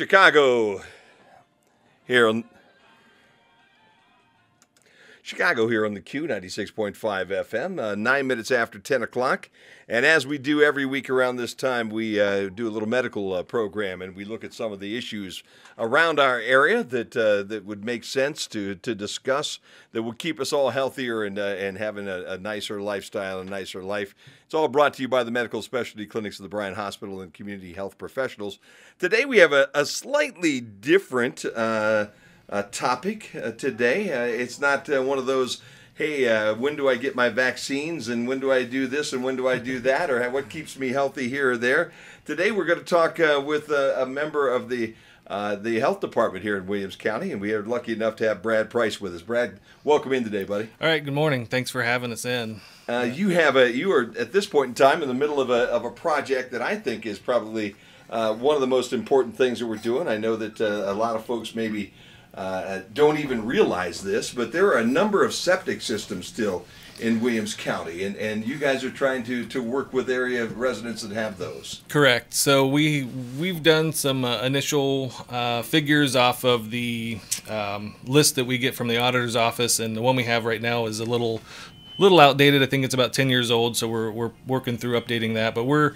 Chicago here on the Q 96.5 FM, 9 minutes after 10 o'clock. And as we do every week around this time, we do a little medical program, and we look at some of the issues around our area that would make sense to discuss, that would keep us all healthier and having a nicer lifestyle and a nicer life. It's all brought to you by the medical specialty clinics of the Bryan Hospital and community health professionals. Today we have a slightly different topic today. It's not one of those, hey, when do I get my vaccines and when do I do this and when do I do that, or what keeps me healthy here or there. Today we're going to talk with a member of the health department here in Williams County, and we are lucky enough to have Brad Price with us. Brad, welcome in today, buddy. All right, good morning. Thanks for having us in. You are at this point in time in the middle of a project that I think is probably one of the most important things that we're doing. I know that a lot of folks maybe don't even realize this, but there are a number of septic systems still in Williams County, and you guys are trying to work with area residents that have those. Correct. So we've done some initial figures off of the list that we get from the auditor's office, and the one we have right now is a little outdated. I think it's about 10 years old, so we're working through updating that, but we're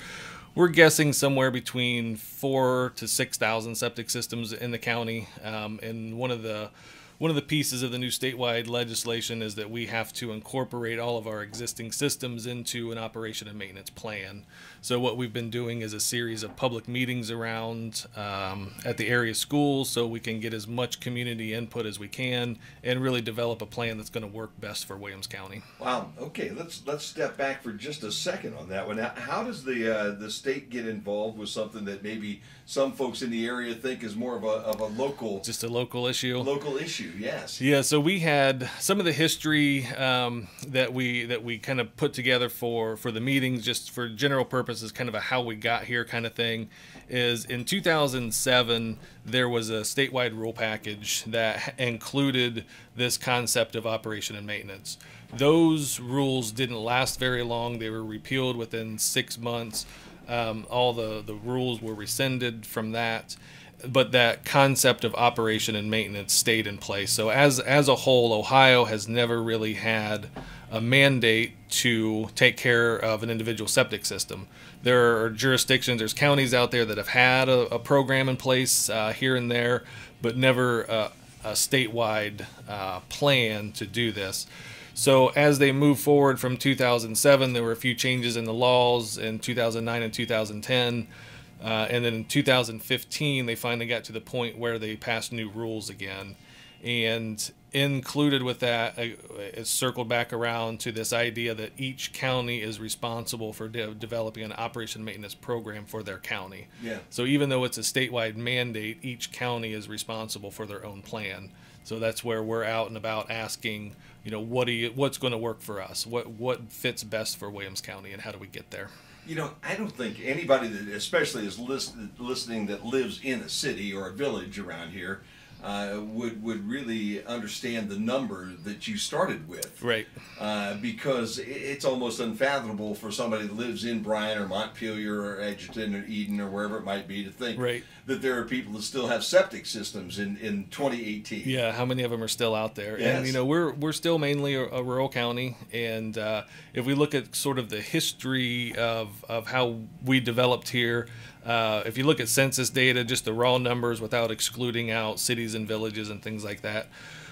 guessing somewhere between 4,000 to 6,000 septic systems in the county. And one of the pieces of the new statewide legislation is that we have to incorporate all of our existing systems into an operation and maintenance plan. So what we've been doing is a series of public meetings around at the area schools, so we can get as much community input as we can and really develop a plan that's going to work best for Williams County. Wow. Okay, let's step back for just a second on that one. How does the state get involved with something that maybe some folks in the area think is more of a local, just a local issue? Local issue, yes. Yeah. So we had some of the history that we kind of put together for the meetings, just for general purposes, kind of a how we got here kind of thing. Is in 2007 there was a statewide rule package that included this concept of operation and maintenance. Those rules didn't last very long. They were repealed within 6 months. All the rules were rescinded from that, but that concept of operation and maintenance stayed in place. So as a whole, Ohio has never really had a mandate to take care of an individual septic system. There are jurisdictions, there's counties out there that have had a program in place here and there, but never a statewide plan to do this. So as they move forward from 2007, there were a few changes in the laws in 2009 and 2010. And then in 2015, they finally got to the point where they passed new rules again. And included with that, it's circled back around to this idea that each county is responsible for developing an operation maintenance program for their county. Yeah. So even though it's a statewide mandate, each county is responsible for their own plan. So that's where we're out and about asking, what's going to work for us? What fits best for Williams County, and how do we get there? I don't think anybody that especially is listening that lives in a city or a village around here would really understand the number that you started with. Right. Because it's almost unfathomable for somebody that lives in Bryan or Montpelier or Edgerton or Eden or wherever it might be to think that there are people that still have septic systems in 2018. Yeah, how many of them are still out there? Yes. And we're still mainly a rural county, and if we look at sort of the history of how we developed here, if you look at census data, just the raw numbers without excluding out cities and villages and things like that,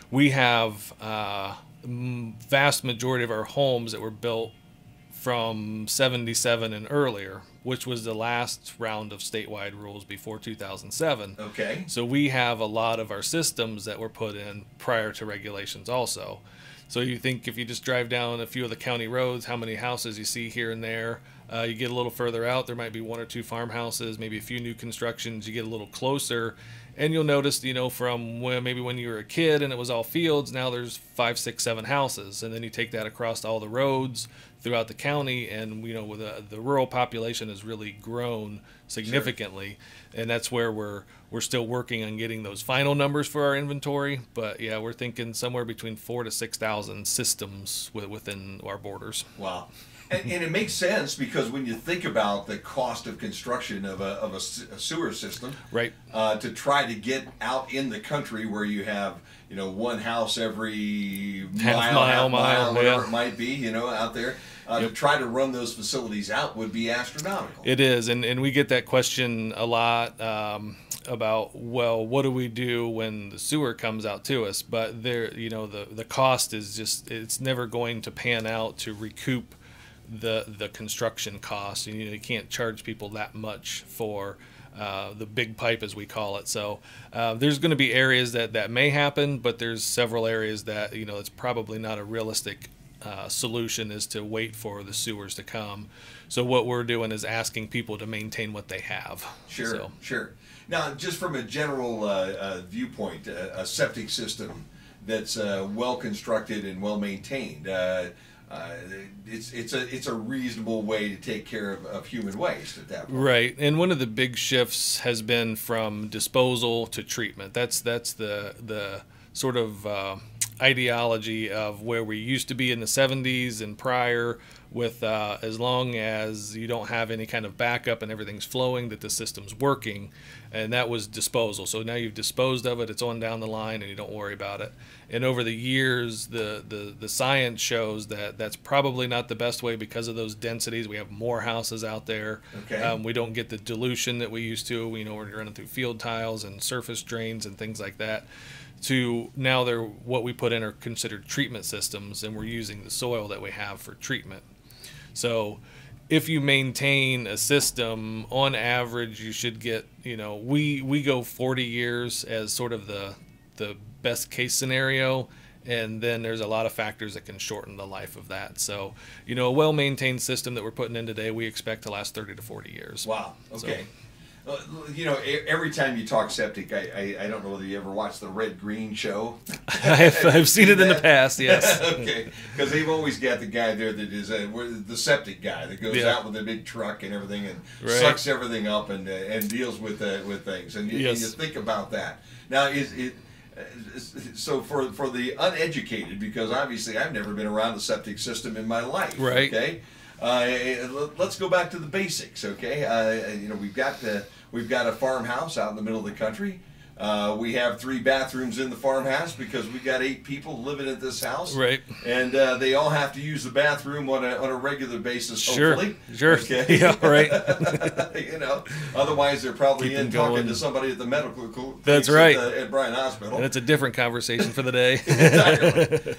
we have vast majority of our homes that were built from 77 and earlier, which was the last round of statewide rules before 2007. Okay. So we have a lot of our systems that were put in prior to regulations also. So you think if you just drive down a few of the county roads, how many houses you see here and there. You get a little further out, there might be 1 or 2 farmhouses, maybe a few new constructions. You get a little closer, and you'll notice, from when you were a kid and it was all fields, now there's 5, 6, 7 houses. And then you take that across all the roads throughout the county, and with the rural population has really grown significantly. Sure. And that's where we're still working on getting those final numbers for our inventory. But yeah, we're thinking somewhere between 4,000 to 6,000 systems within our borders. Wow. And it makes sense because when you think about the cost of construction of a sewer system, Right. To try to get out in the country where you have, one house every Half mile, mile, whatever yeah. it might be, out there, to try to run those facilities out would be astronomical. It is, and we get that question a lot about, well, what do we do when the sewer comes out to us? But the cost is just, it's never going to pan out to recoup the construction costs. And you can't charge people that much for the big pipe, as we call it. So there's going to be areas that may happen, but there's several areas that it's probably not a realistic solution is to wait for the sewers to come. So what we're doing is asking people to maintain what they have. Sure, sure. Now, just from a general viewpoint, a septic system that's well constructed and well maintained, it's a reasonable way to take care of human waste at that point. Right, and one of the big shifts has been from disposal to treatment. That's the sort of ideology of where we used to be in the 70s and prior, with as long as you don't have any kind of backup and everything's flowing, that the system's working, and that was disposal. So now you've disposed of it, it's on down the line, and you don't worry about it. And over the years, the science shows that that's probably not the best way because of those densities. We have more houses out there. Okay. We don't get the dilution that we used to. We're running through field tiles and surface drains and things like that. To now, they're what we put in are considered treatment systems, and we're using the soil that we have for treatment. So if you maintain a system, on average, you should get, we go 40 years as sort of the best case scenario, and then there's a lot of factors that can shorten the life of that. So, a well-maintained system that we're putting in today, we expect to last 30 to 40 years. Wow, okay. Every time you talk septic, I don't know whether you ever watched the Red Green show. I've seen it in the past, yes. Okay, because they've always got the guy there that is the septic guy that goes out with a big truck and everything and sucks everything up and deals with things. And you think about that. Now, so for the uneducated, because obviously I've never been around a septic system in my life. Right. Okay. Let's go back to the basics, okay? We've got a farmhouse out in the middle of the country. We have 3 bathrooms in the farmhouse because we got 8 people living at this house. Right. And they all have to use the bathroom on a regular basis, hopefully. Sure. Okay. Yeah, right. Otherwise they're probably Keep in them talking going. to somebody at the medical clinic. That's right. At Bryan Hospital. And it's a different conversation for the day. Exactly.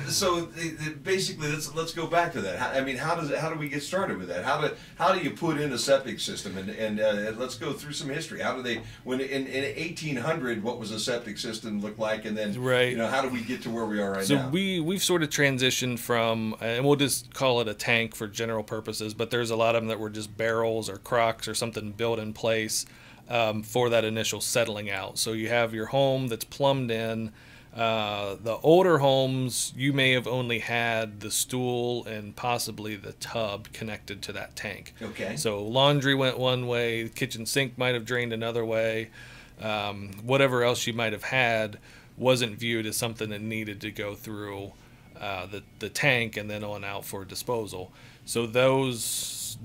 So basically, let's go back to that. How do we get started with that? How do you put in a septic system? And let's go through some history. How do they, when in 1800, what was a septic system look like, and then how do we get to where we are right now? So we've sort of transitioned from, and we'll just call it a tank for general purposes, but there's a lot of them that were just barrels or crocks or something built in place for that initial settling out. So you have your home that's plumbed in. The older homes, you may have only had the stool and possibly the tub connected to that tank. Okay. So laundry went one way, the kitchen sink might have drained another way. Whatever else you might have had wasn't viewed as something that needed to go through the tank and then on out for disposal. So those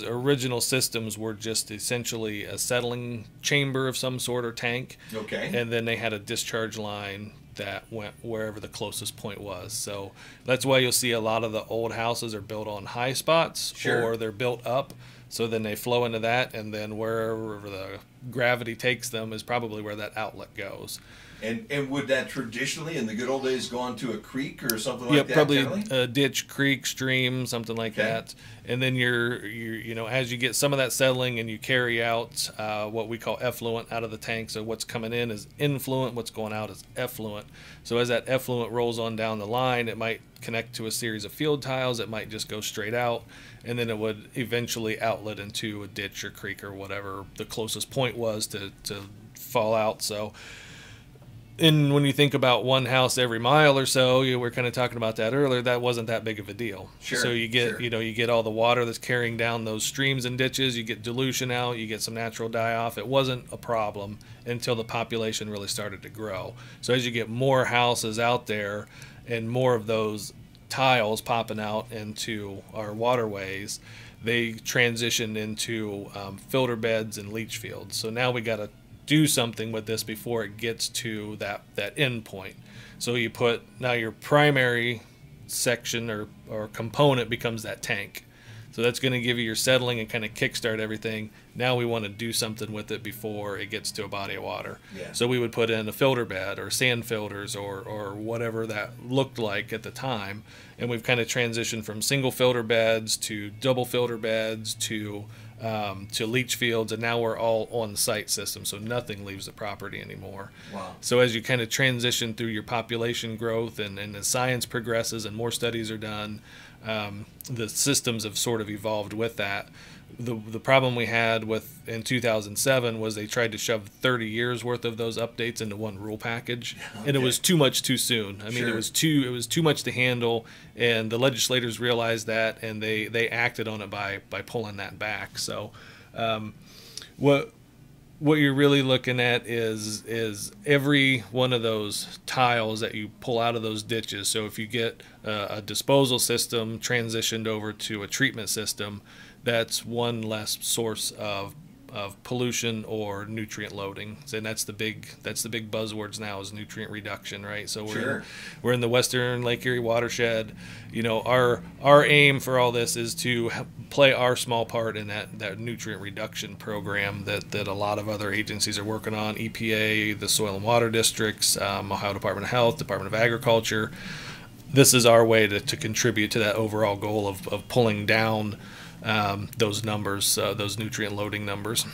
original systems were just essentially a settling chamber of some sort or tank. Okay. And then they had a discharge line that went wherever the closest point was. So that's why you'll see a lot of the old houses are built on high spots, or they're built up. So then they flow into that, and then wherever the gravity takes them is probably where that outlet goes. And would that traditionally, in the good old days, go onto a creek or something like that? Yeah, probably generally? a ditch, creek, stream, something like that. And then you're as you get some of that settling and you carry out what we call effluent out of the tank. So what's coming in is influent, what's going out is effluent. So as that effluent rolls on down the line, it might connect to a series of field tiles. It might just go straight out, and then it would eventually outlet into a ditch or creek or whatever the closest point was to fall out. So. And when you think about one house every mile or so, we were kind of talking about that earlier, that wasn't that big of a deal. Sure, so you get, you get all the water that's carrying down those streams and ditches, you get dilution out, you get some natural die-off. It wasn't a problem until the population really started to grow. So as you get more houses out there and more of those tiles popping out into our waterways, they transitioned into filter beds and leach fields. So now we got to do something with this before it gets to that end point. So you put, now your primary section or component becomes that tank. So that's going to give you your settling and kind of kickstart everything. Now we want to do something with it before it gets to a body of water. Yeah. So we would put in a filter bed or sand filters or whatever that looked like at the time. And we've kind of transitioned from single filter beds to double filter beds to leach fields, and now we're all on-site system, so nothing leaves the property anymore. Wow. So as you kind of transition through your population growth and as science progresses and more studies are done, the systems have sort of evolved with that. The problem we had with in 2007 was they tried to shove 30 years worth of those updates into one rule package, and it was too much too soon. I mean, it was too much to handle, and the legislators realized that, and they acted on it by pulling that back. So, what you're really looking at is every one of those tiles that you pull out of those ditches. So if you get a disposal system transitioned over to a treatment system, that's one less source of pollution or nutrient loading. And that's the big buzzwords now, is nutrient reduction, right? So we're in the Western Lake Erie watershed. You know, our aim for all this is to play our small part in that nutrient reduction program that a lot of other agencies are working on. EPA, the Soil and Water Districts, Ohio Department of Health, Department of Agriculture. This is our way to contribute to that overall goal of pulling down those numbers, those nutrient loading numbers.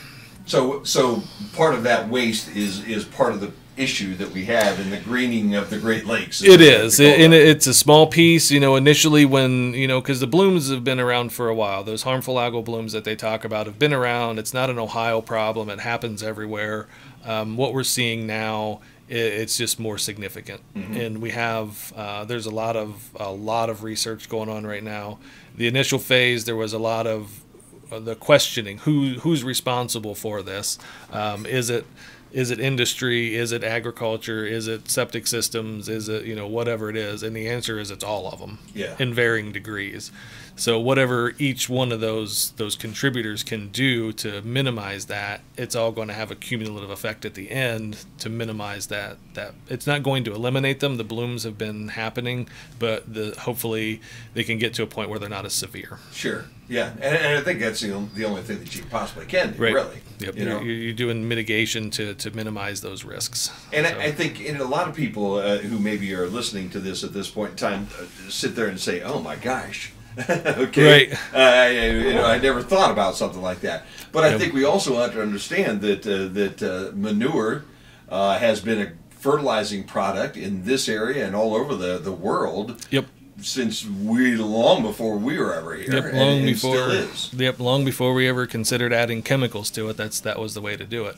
So part of that waste is part of the issue that we have in the greening of the Great Lakes. It is, and it's a small piece. You know, initially when, you know, because the blooms have been around for a while. Those harmful algal blooms that they talk about have been around. It's not an Ohio problem. It happens everywhere. What we're seeing now, it's just more significant, and we have there's a lot of research going on right now. The initial phase, there was a lot of the questioning: who's responsible for this? Is it industry? Is it agriculture? Is it septic systems? Is it, you know, whatever it is? And the answer is it's all of them, in varying degrees. So whatever each one of those contributors can do to minimize that, it's all going to have a cumulative effect at the end to minimize that. It's not going to eliminate them. The blooms have been happening, but hopefully they can get to a point where they're not as severe. Sure. Yeah, and I think that's the only thing that you possibly can do, really. Yep. You know? You're doing mitigation to minimize those risks. And so. I think a lot of people who maybe are listening to this at this point in time sit there and say, "Oh my gosh." Okay, right. I never thought about something like that. But I think we also have to understand that manure has been a fertilizing product in this area and all over the world. Yep. Since long before we were ever here. Yep, and still is. Yep, long before we ever considered adding chemicals to it. That was the way to do it.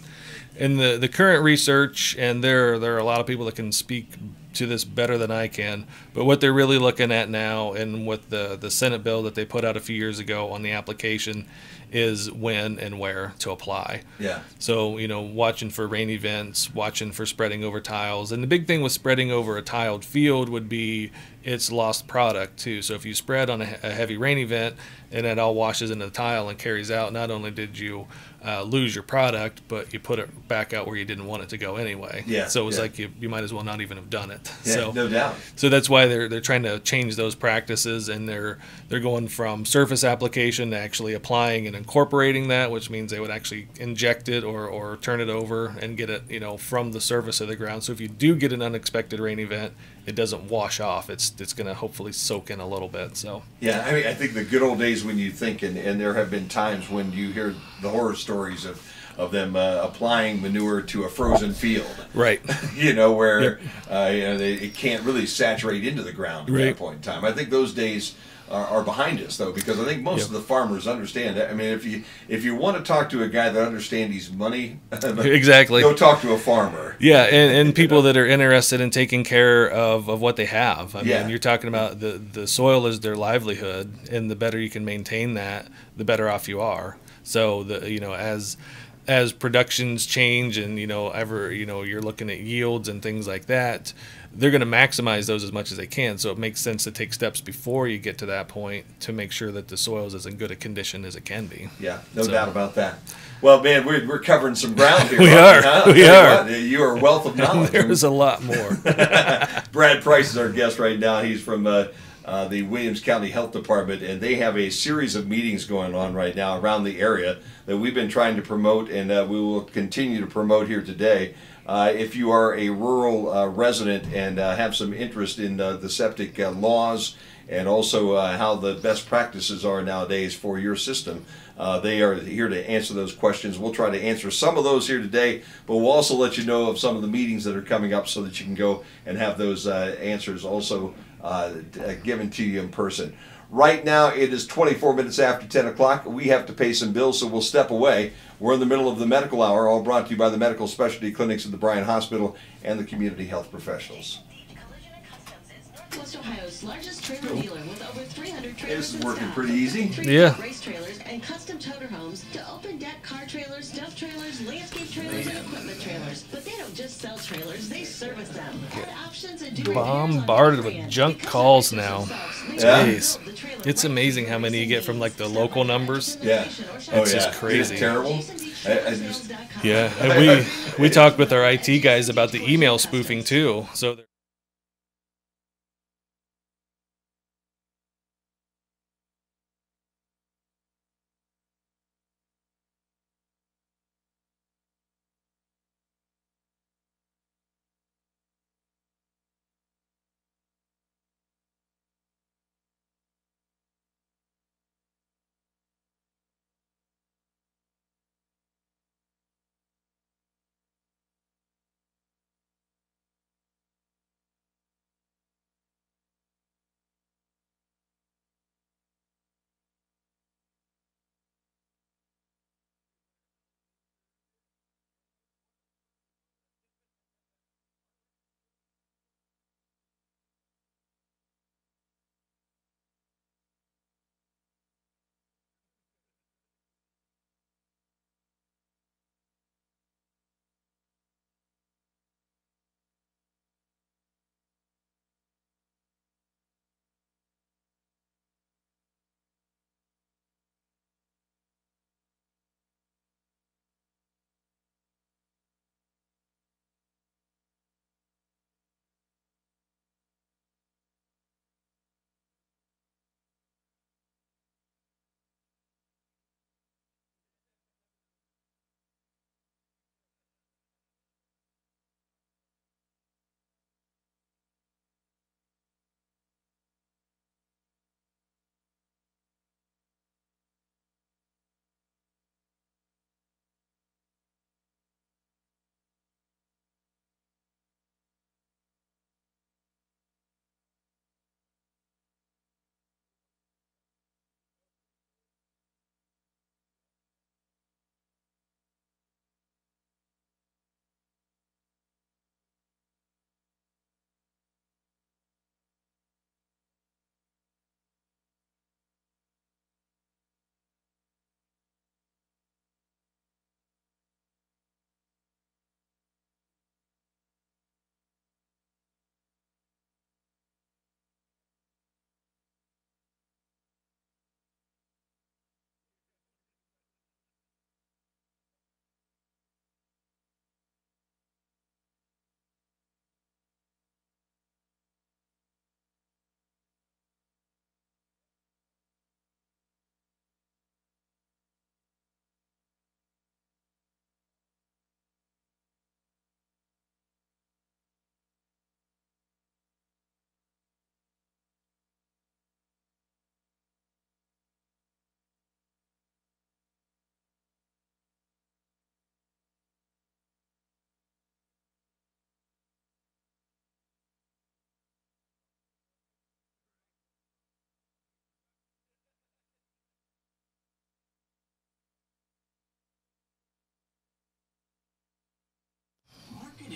In the current research, and there are a lot of people that can speak to this better than I can, but what they're really looking at now, and with the Senate bill that they put out a few years ago on the application, is when and where to apply. Yeah. So, you know, watching for rain events, watching for spreading over tiles. And the big thing with spreading over a tiled field would be its lost product too. So if you spread on a heavy rain event and it all washes into the tile and carries out, not only did you lose your product, but you put it back out where you didn't want it to go anyway. Yeah. So it was like you might as well not even have done it. Yeah, so, no doubt. So that's why they're trying to change those practices, and they're going from surface application to actually applying and incorporating that, which means they would actually inject it or turn it over and get it, you know, from the surface of the ground. So if you do get an unexpected rain event, it doesn't wash off. It's going to hopefully soak in a little bit. So yeah, I mean, I think the good old days when you think, and there have been times when you hear the horror stories of them applying manure to a frozen field, right? You know, where it can't really saturate into the ground at that point in time. I think those days are behind us, though, because I think most of the farmers understand that. I mean, if you want to talk to a guy that understands his money, exactly, go talk to a farmer. Yeah, and people that are interested in taking care of what they have. I mean, you're talking about the soil is their livelihood, and the better you can maintain that, the better off you are. So as as productions change and you're looking at yields and things like that, they're going to maximize those as much as they can. So it makes sense to take steps before you get to that point to make sure that the soil is as in good a condition as it can be. Yeah, no doubt about that. Well, man, we're covering some ground here. We are. We are. You are a wealth of knowledge. There's a lot more. Brad Price is our guest right now. He's from the Williams County Health Department, and they have a series of meetings going on right now around the area that we've been trying to promote, and we will continue to promote here today. If you are a rural resident and have some interest in the septic laws and also how the best practices are nowadays for your system, they are here to answer those questions. We'll try to answer some of those here today, but we'll also let you know of some of the meetings that are coming up so that you can go and have those answers also given to you in person. Right now it is 24 minutes after 10 o'clock. We have to pay some bills, so we'll step away. We're in the middle of the medical hour, all brought to you by the medical specialty clinics at the Bryan Hospital and the community health professionals. West Ohio's largest trailer dealer with over 300 trailers. This is working pretty easy. Yeah. Race trailers and custom toter homes to open deck car trailers, stuff trailers, landscape trailers, and equipment trailers. But they don't just sell trailers, they service them. Add options and do Bombarded with junk calls now. Jeez. It's amazing how many you get from like the local numbers. Yeah. It's just crazy. It's terrible. Yeah. And we talked with our IT guys about the email spoofing too. So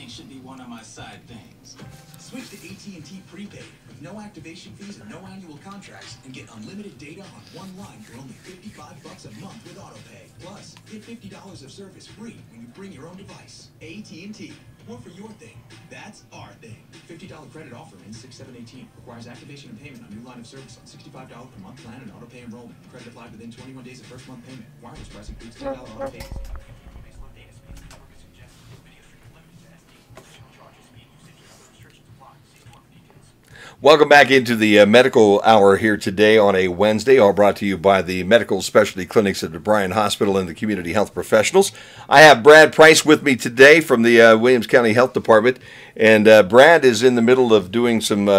everything should be one of my side things. Switch to AT&T prepaid with no activation fees and no annual contracts and get unlimited data on one line for only $55 a month with AutoPay. Plus, get $50 of service free when you bring your own device. AT&T. More for your thing. That's our thing. $50 credit offer ends 6/7/18. Requires activation and payment on new line of service on $65 per month plan and AutoPay enrollment. Credit applied within 21 days of first month payment. Wireless price includes $10 AutoPay. Welcome back into the medical hour here today on a Wednesday, all brought to you by the medical specialty clinics at the Bryan Hospital and the community health professionals. I have Brad Price with me today from the Williams County Health Department, and Brad is in the middle of doing some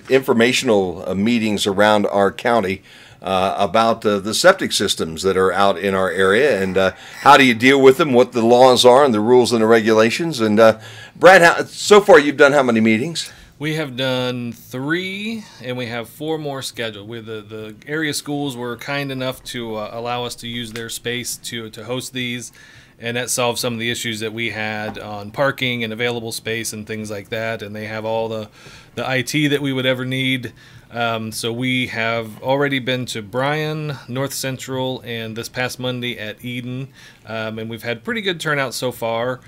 informational meetings around our county about the septic systems that are out in our area, and how do you deal with them, what the laws are and the rules and the regulations. And Brad, so far you've done how many meetings? We have done 3, and we have 4 more scheduled. The area schools were kind enough to allow us to use their space to host these, and that solved some of the issues that we had on parking and available space and things like that. And they have all the IT that we would ever need. So we have already been to Bryan, North Central, and this past Monday at Eden, and we've had pretty good turnout so far.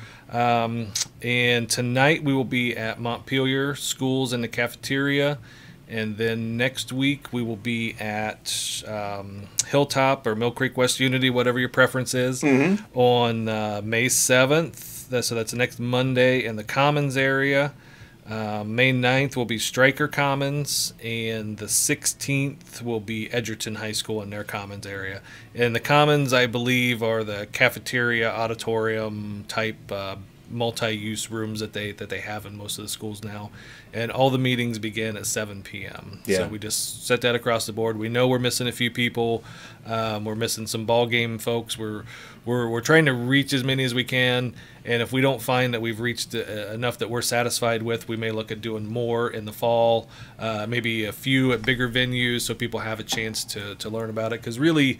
And tonight we will be at Montpelier Schools in the cafeteria, and then next week we will be at Hilltop or Mill Creek West Unity, whatever your preference is, on May 7th. So that's next Monday in the Commons area. May 9th will be Stryker Commons, and the 16th will be Edgerton High School in their Commons area. And the Commons, I believe, are the cafeteria, auditorium type multi-use rooms that they have in most of the schools now. And all the meetings begin at 7 p.m. Yeah. So we just set that across the board. We know we're missing a few people. We're missing some ball game folks. We're trying to reach as many as we can, and if we don't find that we've reached enough that we're satisfied with, we may look at doing more in the fall, maybe a few at bigger venues so people have a chance to learn about it. Because really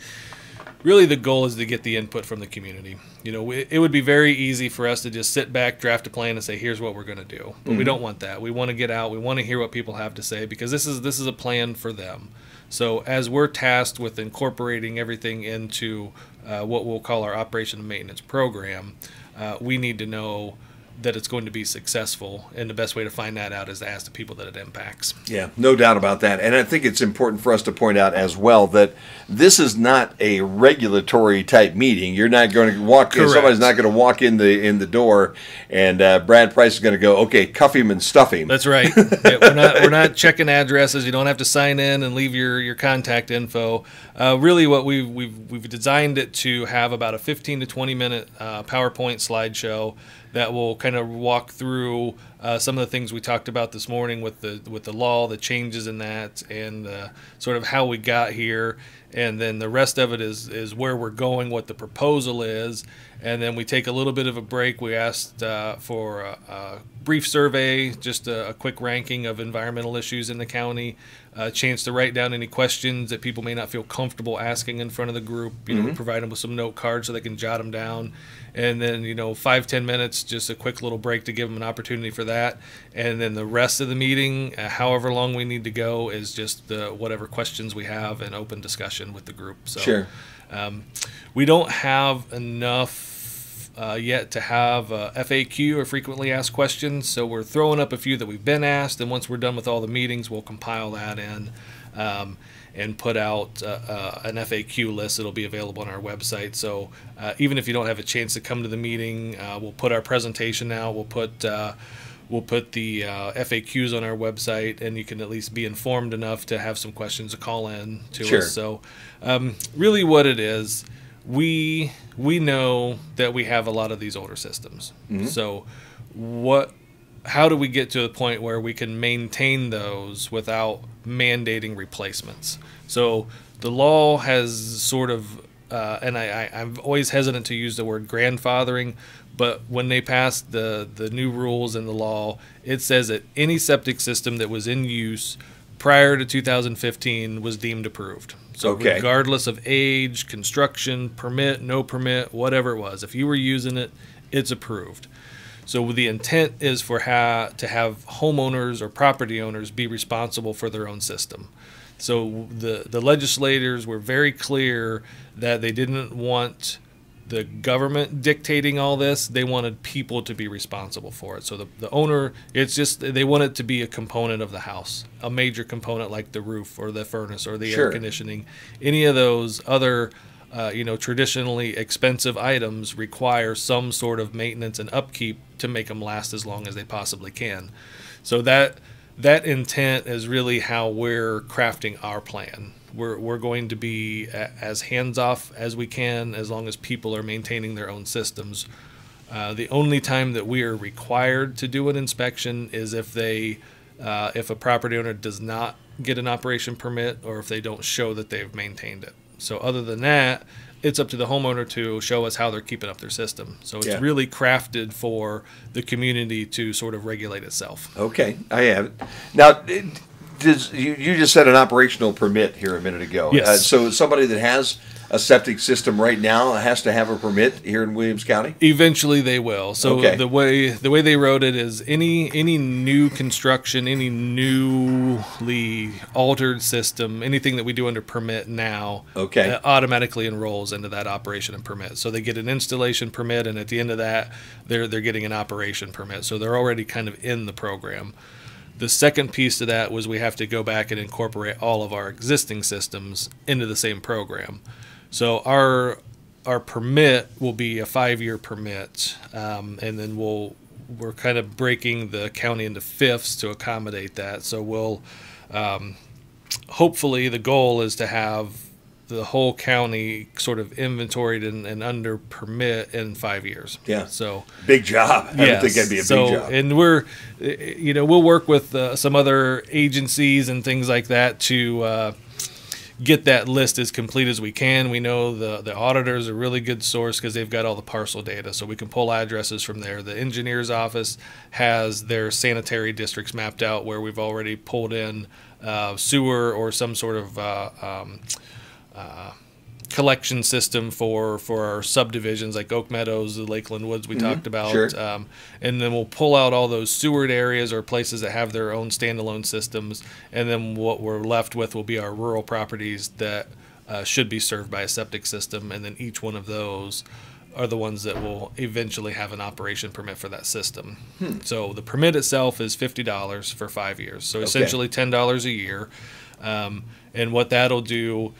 the goal is to get the input from the community. You know, it would be very easy for us to just sit back, draft a plan, and say, here's what we're going to do. But we don't want that. We want to get out. We want to hear what people have to say, because this is a plan for them. So as we're tasked with incorporating everything into what we'll call our operation and maintenance program, we need to know that it's going to be successful, and the best way to find that out is to ask the people that it impacts. Yeah, no doubt about that. And I think it's important for us to point out as well that this is not a regulatory type meeting. You're not going to walk in, somebody's not going to walk in the door and Brad Price is going to go, okay, cuff him and stuff him. That's right. Yeah, we're not checking addresses. You don't have to sign in and leave your contact info. Really what we've designed it to have about a 15 to 20 minute PowerPoint slideshow that will kind of walk through some of the things we talked about this morning with the law, the changes in that, and sort of how we got here. And then the rest of it is where we're going, what the proposal is. And then we take a little bit of a break. We asked for a brief survey, just a quick ranking of environmental issues in the county, a chance to write down any questions that people may not feel comfortable asking in front of the group. You know, we provide them with some note cards so they can jot them down. And then, 5-10 minutes, just a quick little break to give them an opportunity for that. And then the rest of the meeting, however long we need to go, is just whatever questions we have and open discussion with the group. So, sure. We don't have enough yet to have FAQ, or frequently asked questions. So we're throwing up a few that we've been asked, and once we're done with all the meetings, we'll compile that in and put out an FAQ list. It'll be available on our website. So even if you don't have a chance to come to the meeting, we'll put our presentation out. We'll put the FAQs on our website, and you can at least be informed enough to have some questions to call in to us. So really what it is, we know that we have a lot of these older systems. So how do we get to the point where we can maintain those without mandating replacements? So the law has sort of, and I'm always hesitant to use the word grandfathering, but when they passed the new rules in the law, it says that any septic system that was in use prior to 2015 was deemed approved. So regardless of age, construction, permit, no permit, whatever it was, if you were using it, it's approved. So the intent is for to have homeowners or property owners be responsible for their own system. So the legislators were very clear that they didn't want the government dictating all this. They wanted people to be responsible for it. So the owner, it's just, they want it to be a component of the house, a major component like the roof or the furnace or the air conditioning. Any of those other traditionally expensive items require some sort of maintenance and upkeep to make them last as long as they possibly can. So that intent is really how we're crafting our plan. We're going to be as hands-off as we can as long as people are maintaining their own systems. The only time that we are required to do an inspection is if a property owner does not get an operation permit or if they don't show that they've maintained it. So other than that, it's up to the homeowner to show us how they're keeping up their system. So it's really crafted for the community to sort of regulate itself. Okay, I have it. Now, you just said an operational permit here a minute ago. Yes. So somebody that has a septic system right now has to have a permit here in Williams County? Eventually they will. So the way they wrote it is any new construction, any newly altered system, anything that we do under permit now automatically enrolls into that operation and permit. So they get an installation permit, and at the end of that they're getting an operation permit. So they're already kind of in the program. The second piece to that was we have to go back and incorporate all of our existing systems into the same program. So our permit will be a 5-year permit, and then we're kind of breaking the county into fifths to accommodate that. So we'll hopefully the goal is to have the whole county sort of inventoried and under permit in 5 years. Yeah. So big job. I don't think that'd be a big job. And we'll work with some other agencies and things like that to get that list as complete as we can. We know the auditor is a really good source because they've got all the parcel data, so we can pull addresses from there. The engineer's office has their sanitary districts mapped out where we've already pulled in sewer or some sort of collection system for our subdivisions like Oak Meadows, the Lakeland Woods we talked about. Sure. And then we'll pull out all those sewered areas or places that have their own standalone systems. And then what we're left with will be our rural properties that should be served by a septic system. And then each one of those are the ones that will eventually have an operation permit for that system. So the permit itself is $50 for 5 years. So essentially $10 a year. And what that'll do,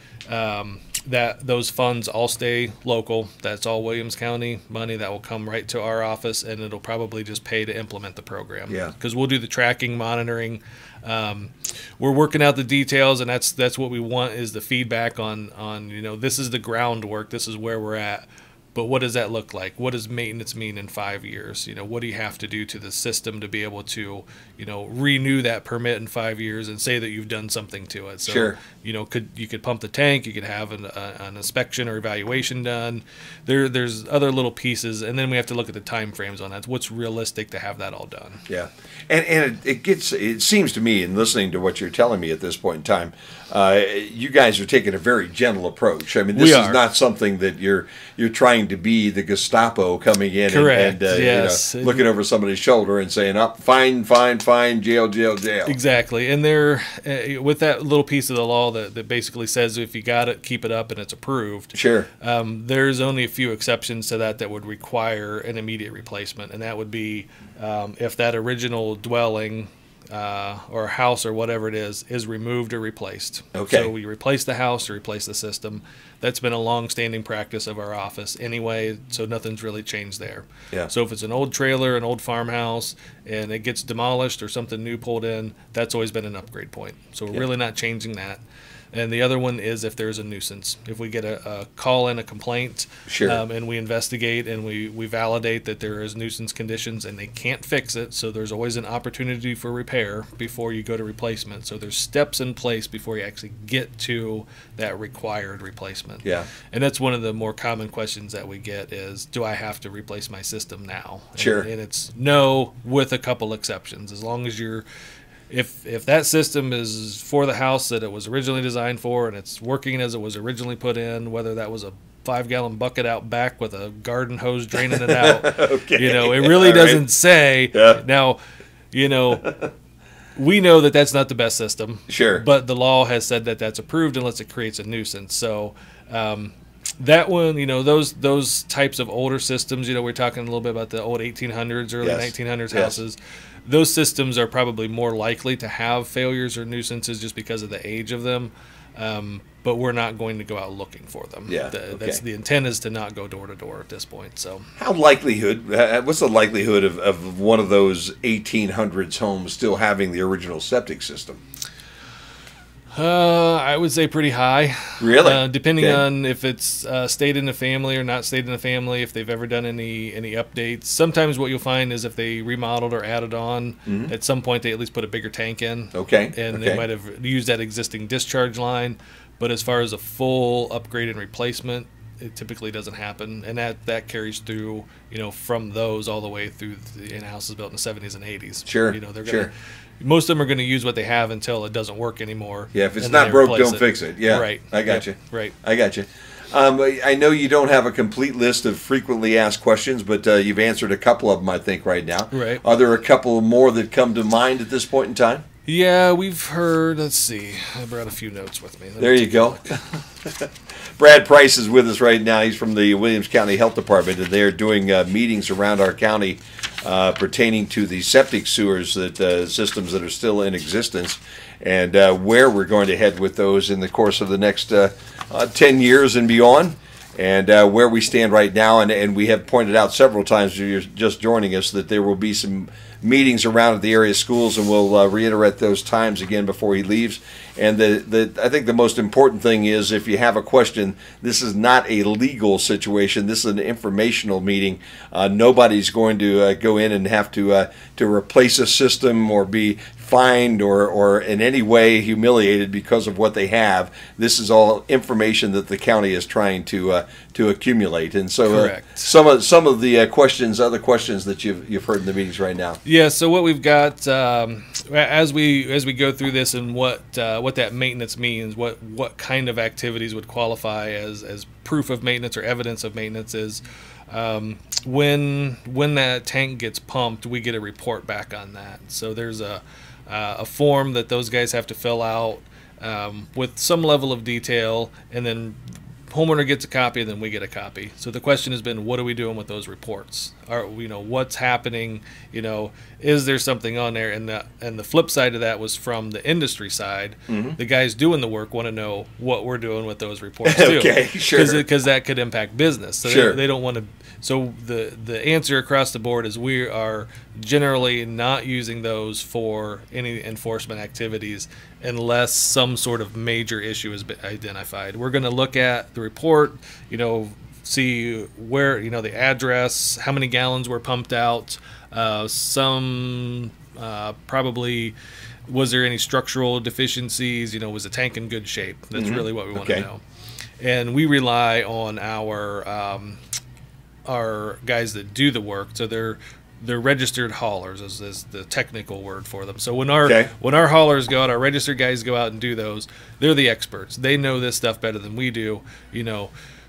that those funds all stay local. That's all Williams County money that will come right to our office, and it'll probably just pay to implement the program. Yeah. Because we'll do the tracking, monitoring. We're working out the details, and that's what we want is the feedback on this is the groundwork. This is where we're at. But what does that look like? What does maintenance mean in 5 years? What do you have to do to the system to be able to, renew that permit in 5 years and say that you've done something to it? So, sure. You could pump the tank, you could have an inspection or evaluation done. There's other little pieces, and then we have to look at the time frames on that. What's realistic to have that all done? Yeah, and it seems to me, in listening to what you're telling me at this point in time, you guys are taking a very gentle approach. I mean, this is not something that you're trying to be the Gestapo coming in and yes. Looking over somebody's shoulder and saying, "Up, fine, jail, jail, jail." Exactly, and there, with that little piece of the law that basically says if you got it, keep it up, and it's approved. Sure. There's only a few exceptions to that would require an immediate replacement, and that would be if that original dwelling or house or whatever it is removed or replaced. Okay. So we replace the house or replace the system. That's been a long-standing practice of our office anyway, so nothing's really changed there. Yeah. So if it's an old trailer, an old farmhouse, and it gets demolished or something new pulled in, that's always been an upgrade point. So we're really not changing that. And the other one is if there's a nuisance. If we get a call in, a complaint, sure. And we investigate and we validate that there is nuisance conditions and they can't fix it, so there's always an opportunity for repair before you go to replacement. So there's steps in place before you actually get to that required replacement. Yeah. And that's one of the more common questions that we get is, do I have to replace my system now? Sure. And it's no, with a couple exceptions. As long as you're If that system is for the house that it was originally designed for and it's working as it was originally put in, whether that was a 5-gallon bucket out back with a garden hose draining it out. Okay. You know, it really All doesn't right. say. Yeah. Now, you know, we know that that's not the best system. Sure. But the law has said that that's approved unless it creates a nuisance. So that one, you know, those types of older systems, you know, we're talking a little bit about the old 1800s, early Yes. 1900s Yes. houses. Those systems are probably more likely to have failures or nuisances just because of the age of them. But we're not going to go out looking for them. Yeah, That's okay. the intent is to not go door to door at this point. So What's the likelihood of one of those 1800s homes still having the original septic system? I would say pretty high. Really? Depending Okay. on if it's stayed in the family or not stayed in the family, if they've ever done any updates. Sometimes what you'll find is if they remodeled or added on, at some point they at least put a bigger tank in. Okay. And okay. they might have used that existing discharge line. But as far as a full upgrade and replacement, it typically doesn't happen. And that carries through, you know, from those all the way through in houses built in the 70s and 80s. Sure, You know, they're sure. gonna, most of them are going to use what they have until it doesn't work anymore. Yeah, if it's and then not they broke, replace don't fix it. Yeah, Right. I got Yep, you. Right. I got you. I know you don't have a complete list of frequently asked questions, but you've answered a couple of them, I think, right now. Right. Are there a couple more that come to mind at this point in time? Yeah, we've heard. Let's see. I brought a few notes with me. Let me There you take a go. look. Brad Price is with us right now. He's from the Williams County Health Department, and they're doing meetings around our county pertaining to the septic sewers systems that are still in existence, and where we're going to head with those in the course of the next 10 years and beyond, and where we stand right now. And we have pointed out several times, you're just joining us, that there will be some meetings around at the area schools, and we'll reiterate those times again before he leaves. And I think the most important thing is, if you have a question, this is not a legal situation. This is an informational meeting. Nobody's going to go in and have to replace a system or be fined or in any way humiliated because of what they have. This is all information that the county is trying to accumulate. And so Correct. some of the other questions that you've heard in the meetings right now. Yeah. So what we've got as we go through this and what that maintenance means, what kind of activities would qualify as proof of maintenance or evidence of maintenance is. When that tank gets pumped, we get a report back on that. So there's a form that those guys have to fill out with some level of detail, and then homeowner gets a copy, and then we get a copy. So the question has been, what are we doing with those reports? What's happening? Is there something on there? And the flip side of that was from the industry side. Mm-hmm. The guys doing the work want to know what we're doing with those reports too. Okay, sure. Because that could impact business. So Sure. they don't want to. So the answer across the board is we are generally not using those for any enforcement activities unless some sort of major issue has been identified. We're going to look at the report, see where, the address, how many gallons were pumped out, probably was there any structural deficiencies, was the tank in good shape? That's really what we want to Okay. know. And we rely on our guys that do the work, so they're registered haulers is the technical word for them. So when our haulers go out, our registered guys go out and do those, they're the experts. They know this stuff better than we do,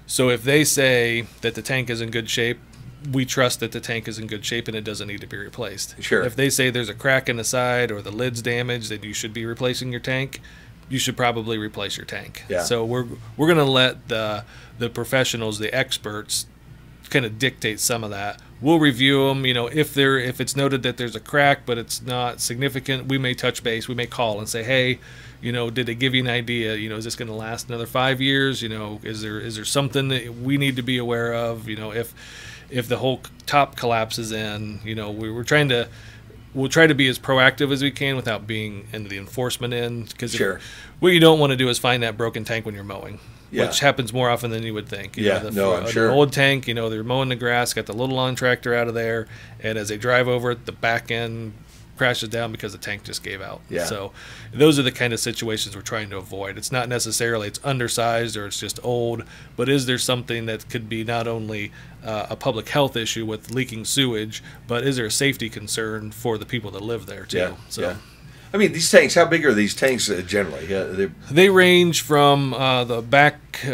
So if they say that the tank is in good shape, we trust that the tank is in good shape and it doesn't need to be replaced. Sure. If they say there's a crack in the side or the lid's damaged, that you should be replacing your tank, you should probably replace your tank. Yeah. So we're going to let the professionals, the experts, kind of dictate some of that. We'll review them. If it's noted that there's a crack but it's not significant, we may touch base. We may call and say, hey, did they give you an idea? Is this going to last another 5 years? Is there something that we need to be aware of? If the whole top collapses in, we'll try to be as proactive as we can without being into the enforcement end. Because Sure. what you don't want to do is find that broken tank when you're mowing. Yeah. Which happens more often than you would think. I'm sure. An old tank, they're mowing the grass, got the little lawn tractor out of there, and as they drive over it, the back end crashes down because the tank just gave out. Yeah. So those are the kind of situations we're trying to avoid. It's not necessarily it's undersized or it's just old, but is there something that could be not only a public health issue with leaking sewage, but is there a safety concern for the people that live there too? Yeah. So. Yeah. I mean, these tanks, how big are these tanks generally? They range from the back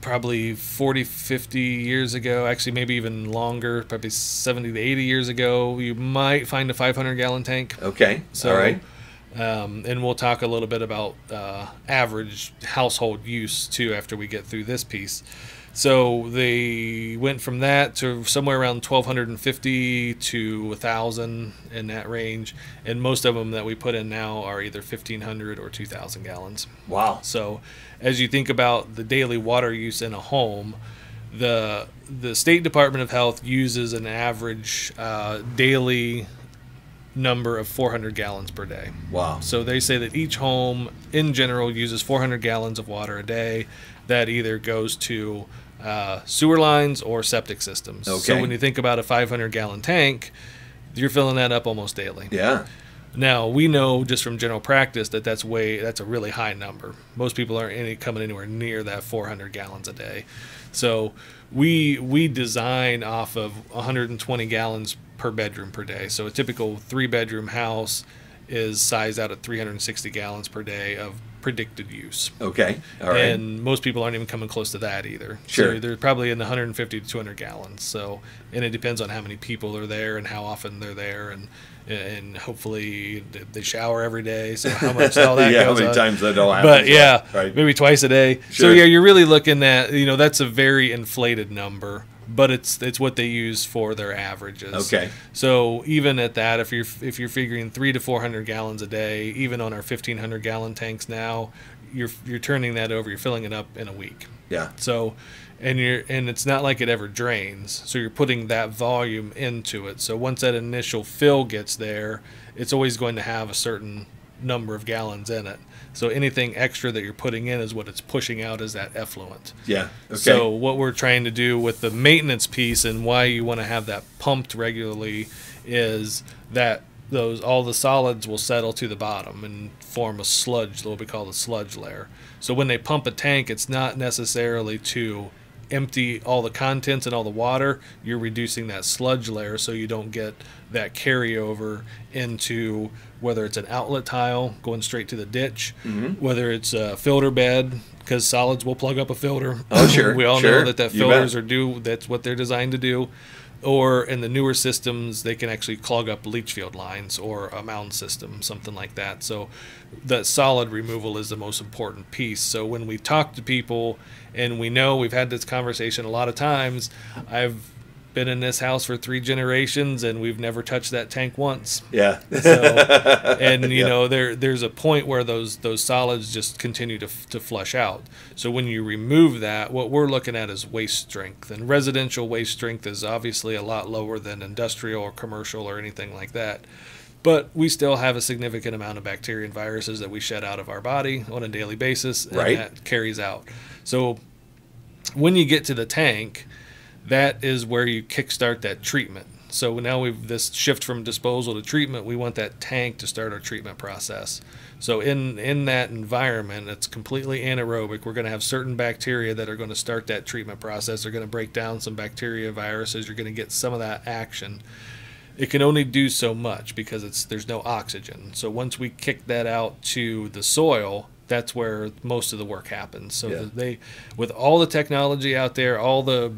probably 40, 50 years ago, actually maybe even longer, probably 70 to 80 years ago, you might find a 500-gallon tank. Okay. So, All right. And we'll talk a little bit about average household use too after we get through this piece. So they went from that to somewhere around 1,250 to 1,000 in that range, and most of them that we put in now are either 1,500 or 2,000 gallons. Wow. So as you think about the daily water use in a home, the State Department of Health uses an average daily number of 400 gallons per day. Wow. So they say that each home in general uses 400 gallons of water a day. That either goes to sewer lines or septic systems. Okay. So when you think about a 500-gallon tank, you're filling that up almost daily. Yeah. Now we know just from general practice that that's a really high number. Most people aren't coming anywhere near that 400 gallons a day. So we design off of 120 gallons per bedroom per day. So a typical 3-bedroom house is sized out at 360 gallons per day of predicted use. Okay. All right. And most people aren't even coming close to that either. Sure. So they're probably in the 150 to 200 gallons. So, and it depends on how many people are there and how often they're there, and hopefully they shower every day. So how much all that yeah, goes how many on. times that all happens. But yeah, right. maybe twice a day. Sure. So yeah, you're really looking at, that's a very inflated number, but it's what they use for their averages. Okay. So even at that, if you're figuring 300 to 400 gallons a day, even on our 1,500 gallon tanks now, you're turning that over. You're filling it up in a week. Yeah. So, and it's not like it ever drains. So you're putting that volume into it. So once that initial fill gets there, it's always going to have a certain number of gallons in it. So anything extra that you're putting in is what it's pushing out as that effluent. Yeah. Okay. So what we're trying to do with the maintenance piece and why you want to have that pumped regularly is that all the solids will settle to the bottom and form a sludge, what we call the sludge layer. So when they pump a tank, it's not necessarily to empty all the contents and all the water. You're reducing that sludge layer so you don't get that carryover into whether it's an outlet tile going straight to the ditch, whether it's a filter bed, because solids will plug up a filter. Oh, sure. We all sure. know that You filters bet. that's what they're designed to do. Or in the newer systems, they can actually clog up leach field lines or a mound system, something like that. So that solid removal is the most important piece. So when we talk to people, and we know we've had this conversation a lot of times, I've been in this house for 3 generations and we've never touched that tank once. Yeah. So, and you Yeah. know, there's a point where those solids just continue to flush out. So when you remove that, what we're looking at is waste strength, and residential waste strength is obviously a lot lower than industrial or commercial or anything like that. But we still have a significant amount of bacteria and viruses that we shed out of our body on a daily basis, and Right. that carries out. So when you get to the tank, that is where you kickstart that treatment. So now we've this shift from disposal to treatment. We want that tank to start our treatment process. So in that environment, it's completely anaerobic. We're going to have certain bacteria that are going to start that treatment process. They're going to break down some bacteria, viruses. You're going to get some of that action. It can only do so much because there's no oxygen. So once we kick that out to the soil, that's where most of the work happens. So Yeah. with all the technology out there, all the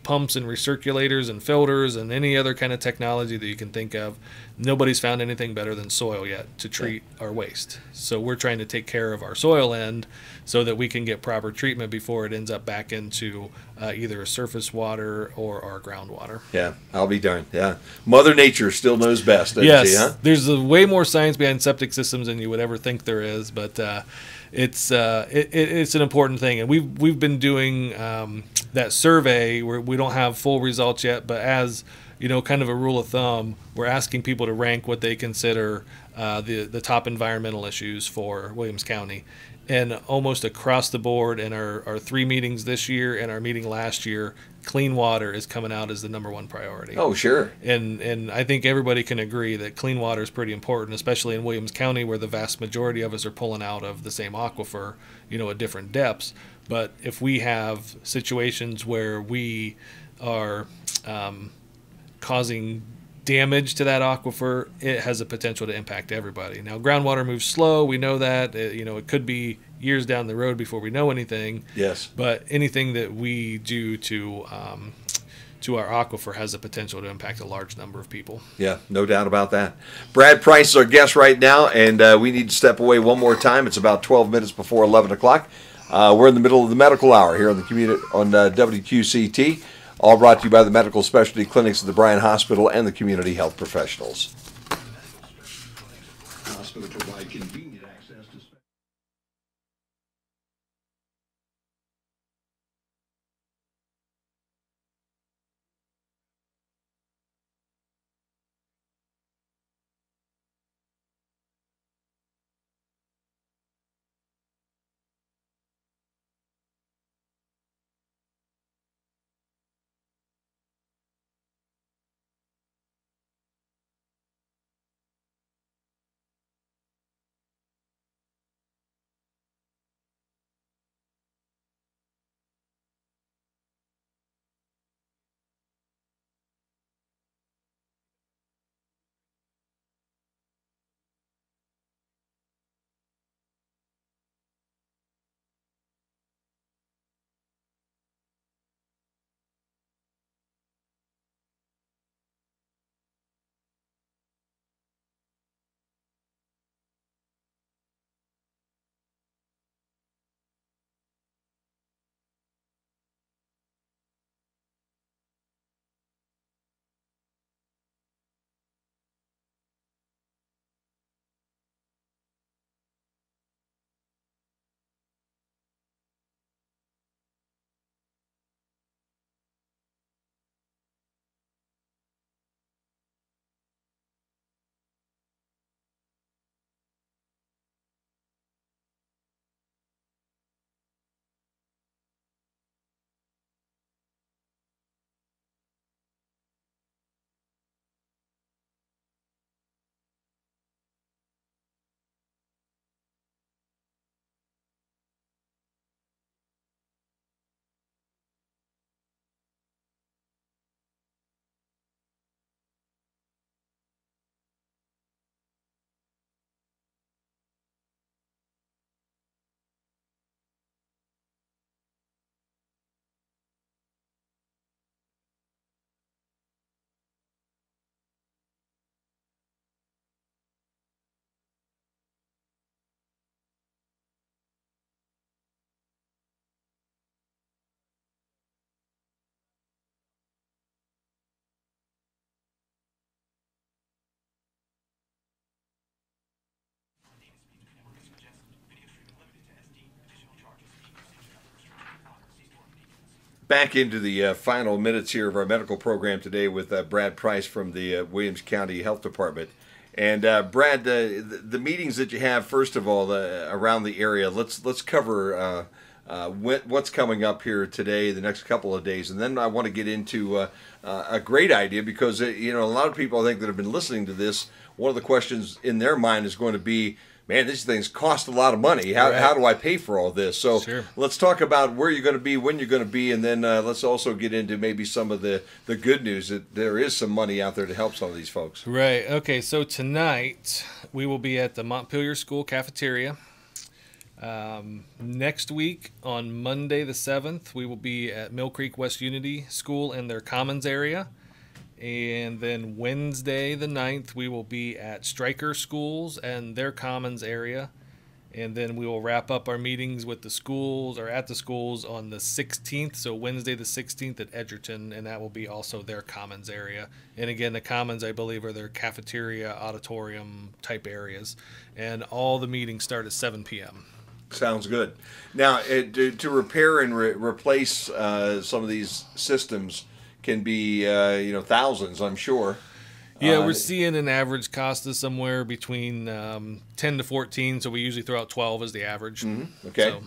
pumps and recirculators and filters and any other kind of technology that you can think of, nobody's found anything better than soil yet to treat our waste. So we're trying to take care of our soil end so that we can get proper treatment before it ends up back into either a surface water or our groundwater. Yeah, I'll be darned. Yeah. Mother Nature still knows best, doesn't Yes, she, huh? there's way more science behind septic systems than you would ever think there is, but it's an important thing, and we've been doing that survey where we don't have full results yet, but as kind of a rule of thumb, we're asking people to rank what they consider the top environmental issues for Williams County. And almost across the board in our 3 meetings this year and our meeting last year, clean water is coming out as the #1 priority. Oh, sure. And I think everybody can agree that clean water is pretty important, especially in Williams County where the vast majority of us are pulling out of the same aquifer, at different depths. But if we have situations where we are causing damage to that aquifer, it has a potential to impact everybody. Now, groundwater moves slow. We know that. It could be years down the road before we know anything. Yes. But anything that we do to our aquifer has the potential to impact a large number of people. Yeah, no doubt about that. Brad Price is our guest right now, and we need to step away one more time. It's about 12 minutes before 11 o'clock. We're in the middle of the medical hour here on the community on WQCT. All brought to you by the medical specialty clinics of the Bryan Hospital and the community health professionals. Hospital provide convenient access to Back into the final minutes here of our medical program today with Brad Price from the Williams County Health Department. And Brad, the meetings that you have, first of all, around the area, let's cover what's coming up here today, the next couple of days, and then I want to get into a great idea because a lot of people I think that have been listening to this, one of the questions in their mind is going to be, man, these things cost a lot of money. How do I pay for all this? So let's talk about where you're going to be, when you're going to be, and then let's also get into maybe some of the good news that there is some money out there to help some of these folks. Right. Okay. So tonight we will be at the Montpelier School cafeteria. Next week on Monday the 7th, we will be at Mill Creek West Unity School in their commons area. And then Wednesday the 9th, we will be at Stryker Schools and their commons area. And then we will wrap up our meetings with the schools or at the schools on the 16th. So Wednesday the 16th at Edgerton, and that will be also their commons area. And again, the commons, I believe, are their cafeteria, auditorium type areas. And all the meetings start at 7 p.m. Sounds good. Now, to repair and replace some of these systems can be thousands, I'm sure. Yeah, we're seeing an average cost of somewhere between 10 to 14, so we usually throw out 12 as the average. Mm-hmm. Okay.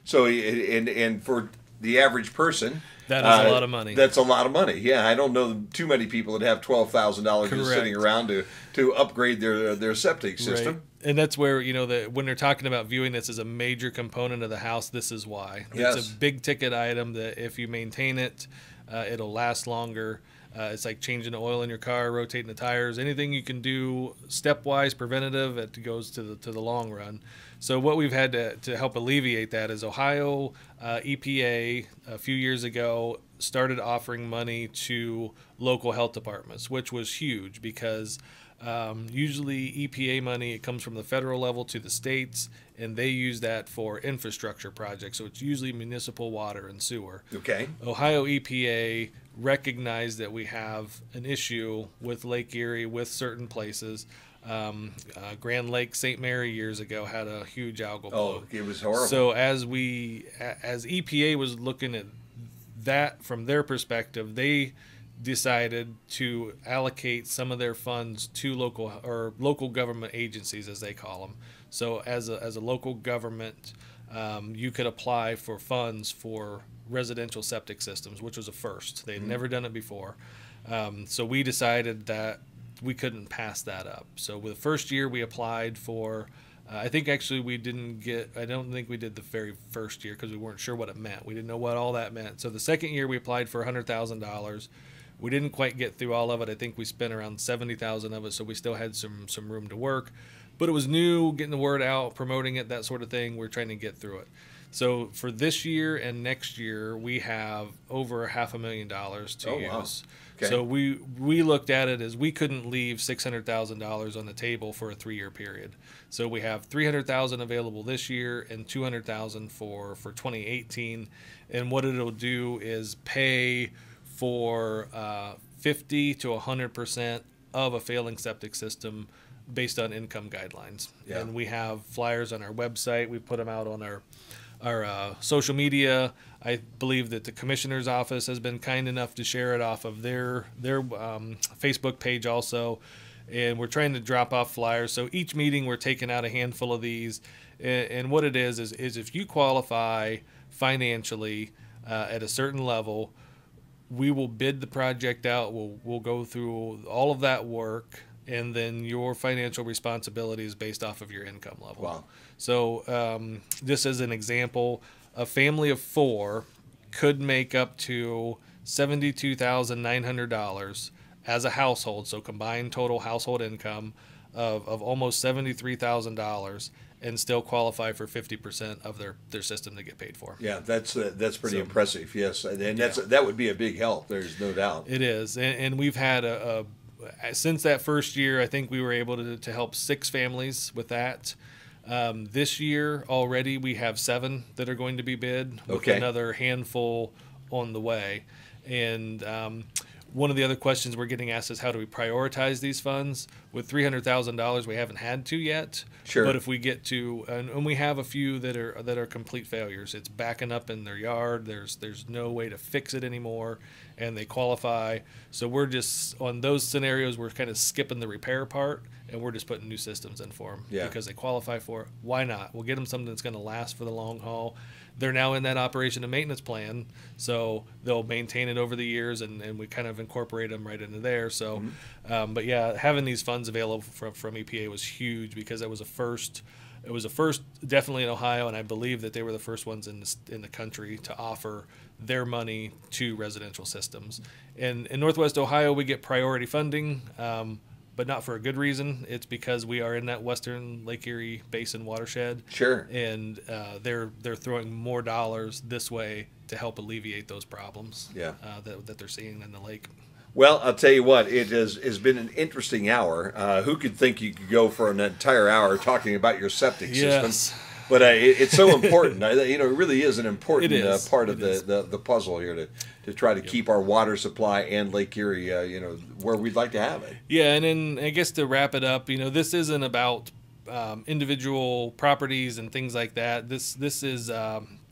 So and for the average person, that is a lot of money. That's a lot of money. Yeah, I don't know too many people that have $12,000 just sitting around to upgrade their septic system. And that's where, when they're talking about viewing this as a major component of the house, this is why. Yes. It's a big ticket item that if you maintain it, it'll last longer. It's like changing the oil in your car, rotating the tires. Anything you can do stepwise, preventative, it goes to the long run. So what we've had to help alleviate that is Ohio EPA a few years ago started offering money to local health departments, which was huge because usually EPA money, it comes from the federal level to the states, and they use that for infrastructure projects. So it's usually municipal water and sewer. Okay. Ohio EPA recognized that we have an issue with Lake Erie, with certain places. Grand Lake St. Mary years ago had a huge algal bloom. Oh, it was horrible. So as EPA was looking at that from their perspective, they decided to allocate some of their funds to local government agencies, as they call them. So as a local government, you could apply for funds for residential septic systems, which was a first. They'd never done it before. So we decided that we couldn't pass that up. So with the first year we applied for, I think actually I don't think we did the very first year because we weren't sure what it meant. We didn't know what all that meant. So the second year we applied for $100,000. We didn't quite get through all of it. I think we spent around $70,000 of it, so we still had some room to work. But it was new, getting the word out, promoting it, that sort of thing. We're trying to get through it. So for this year and next year, we have over $500,000 to use. Wow. Okay. So we looked at it as we couldn't leave $600,000 on the table for a 3-year period. So we have $300,000 available this year and $200,000 for 2018. And what it'll do is pay for 50 to 100% of a failing septic system based on income guidelines. Yeah. And we have flyers on our website. We put them out on our social media. I believe that the commissioner's office has been kind enough to share it off of their Facebook page also. And we're trying to drop off flyers. So each meeting we're taking out a handful of these. And what it is if you qualify financially at a certain level, we will bid the project out. We'll go through all of that work, and then your financial responsibility is based off of your income level. Wow. So just as an example, a family of 4 could make up to $72,900 as a household. So combined total household income of almost $73,000. And still qualify for 50% of their system to get paid for. Yeah, that's pretty impressive. Yes, and that would be a big help. There's no doubt. It is, and we've had since that first year, I think we were able to help 6 families with that. This year already, we have 7 that are going to be bid, with another handful on the way. And one of the other questions we're getting asked is how do we prioritize these funds? With $300,000, we haven't had to yet. Sure. But if we get to, and we have a few that are complete failures. It's backing up in their yard. There's no way to fix it anymore, and they qualify. So we're just on those scenarios. We're kind of skipping the repair part, and we're just putting new systems in for them because they qualify for it. Why not? We'll get them something that's going to last for the long haul. They're now in that operation and maintenance plan, so they'll maintain it over the years, and we kind of incorporate them right into there. So, but yeah, having these funds available from EPA was huge because it was a first. It was a first, definitely in Ohio, and I believe that they were the first ones in the country to offer their money to residential systems. And in Northwest Ohio, we get priority funding. But not for a good reason. It's because we are in that western Lake Erie Basin watershed. Sure. And they're throwing more dollars this way to help alleviate those problems that they're seeing in the lake. Well, I'll tell you what, it has been an interesting hour. Who could think you could go for an entire hour talking about your septic system? But it's so important. It really is an important part of the puzzle here to try to keep our water supply and Lake Erie, where we'd like to have it. Yeah, and then I guess to wrap it up, this isn't about individual properties and things like that. This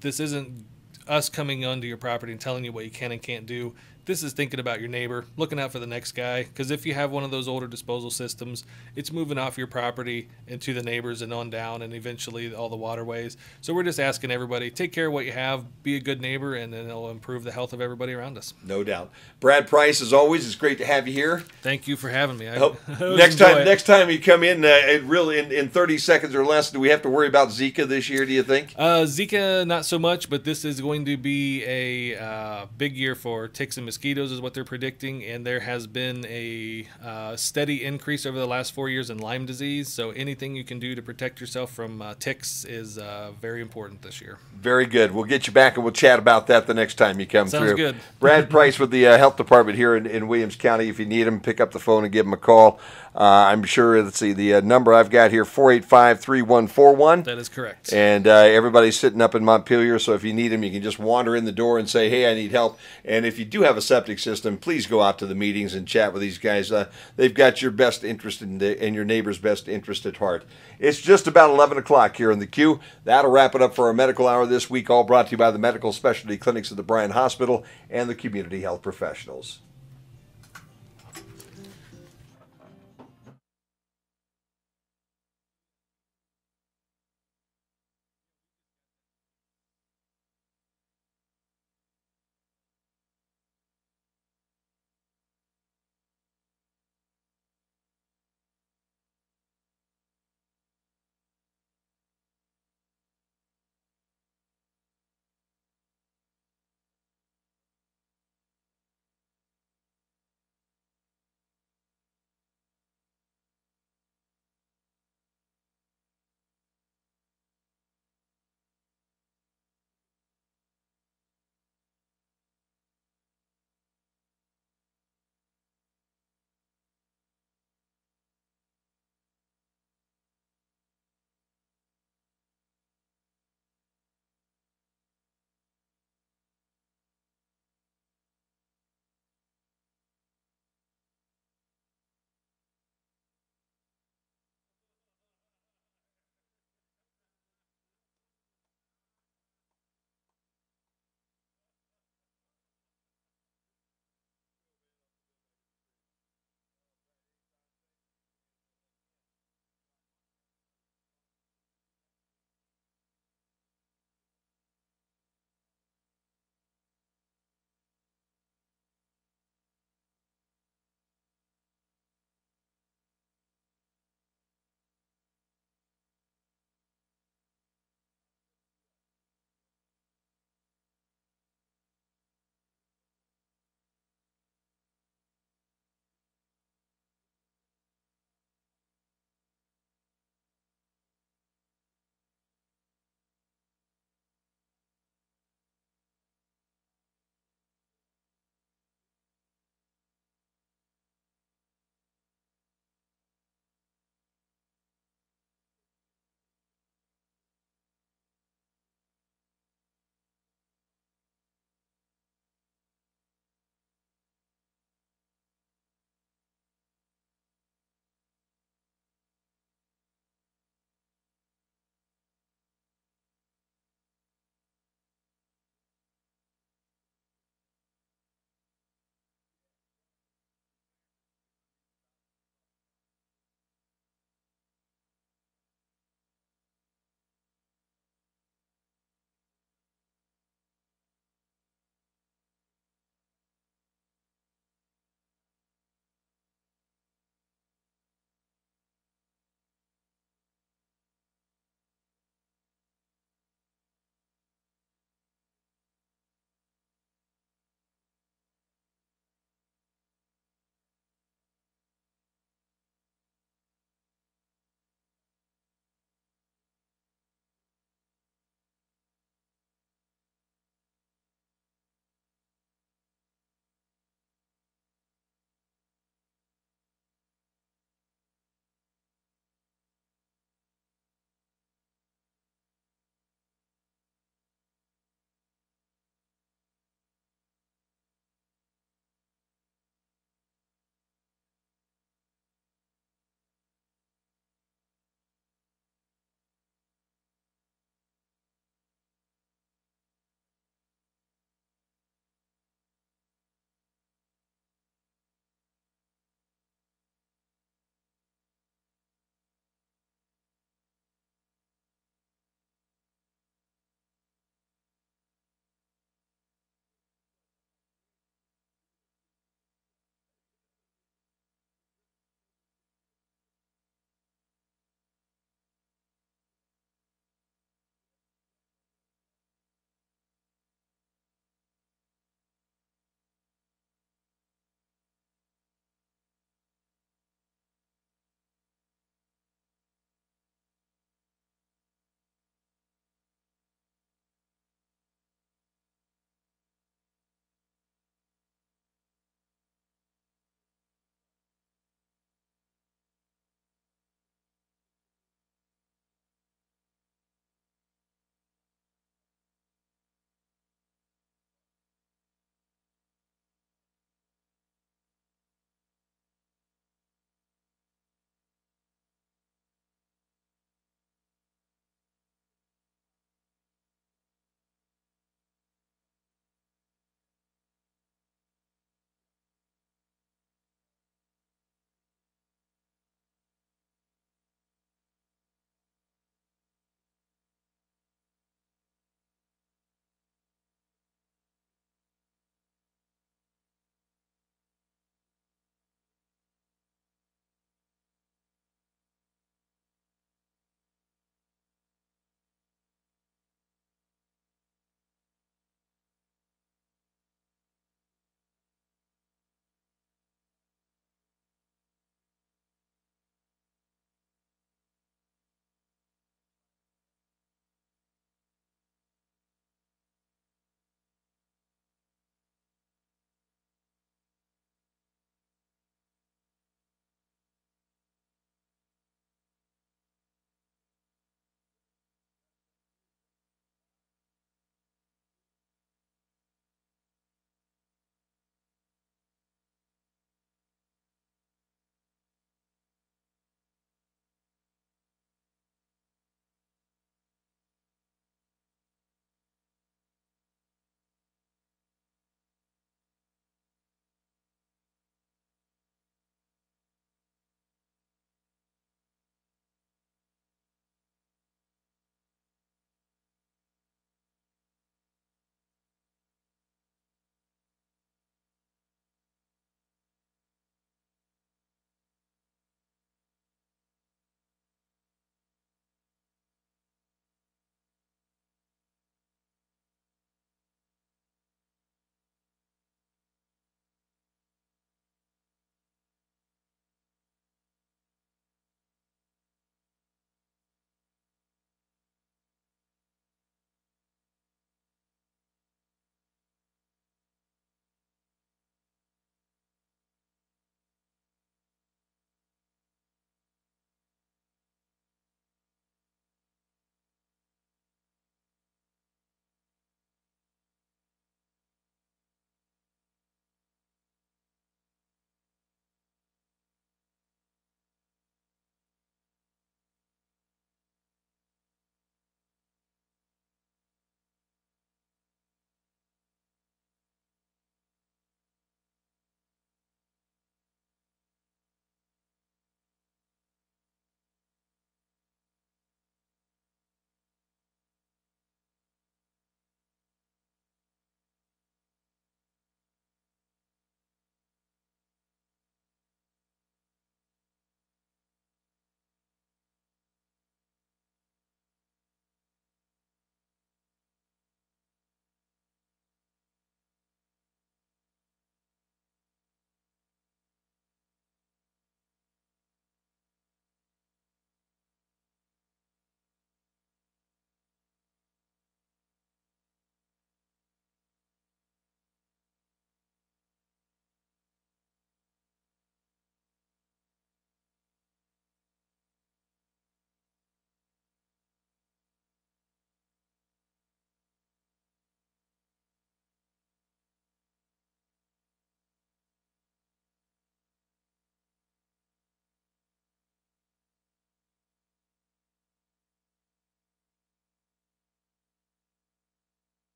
isn't us coming onto your property and telling you what you can and can't do. this is thinking about your neighbor, looking out for the next guy. Because if you have one of those older disposal systems, it's moving off your property into the neighbors and on down, and eventually all the waterways. So we're just asking everybody, take care of what you have, be a good neighbor, and then it'll improve the health of everybody around us. No doubt. Brad Price, as always, it's great to have you here. Thank you for having me. I Hope always next enjoy time, it. next time you come in, in 30 seconds or less, do we have to worry about Zika this year? Do you think? Zika, not so much, but this is going to be a big year for ticks and mosquitoes, is what they're predicting. And there has been a steady increase over the last 4 years in Lyme disease. So anything you can do to protect yourself from ticks is very important this year. Very good. We'll get you back and we'll chat about that the next time you come Sounds through. good. Brad Price with the Health Department here in Williams County. If you need him, pick up the phone and give him a call. I'm sure, let's see, the number I've got here, 485-3141. That is correct. And everybody's sitting up in Montpelier, so if you need him, you can just wander in the door and say, hey, I need help. And if you do have a septic system, please go out to the meetings and chat with these guys. They've got your best interest and your neighbor's best interest at heart. It's just about 11 o'clock here in the queue. That'll wrap it up for our medical hour this week, all brought to you by the Medical Specialty Clinics of the Bryan Hospital and the Community Health Professionals.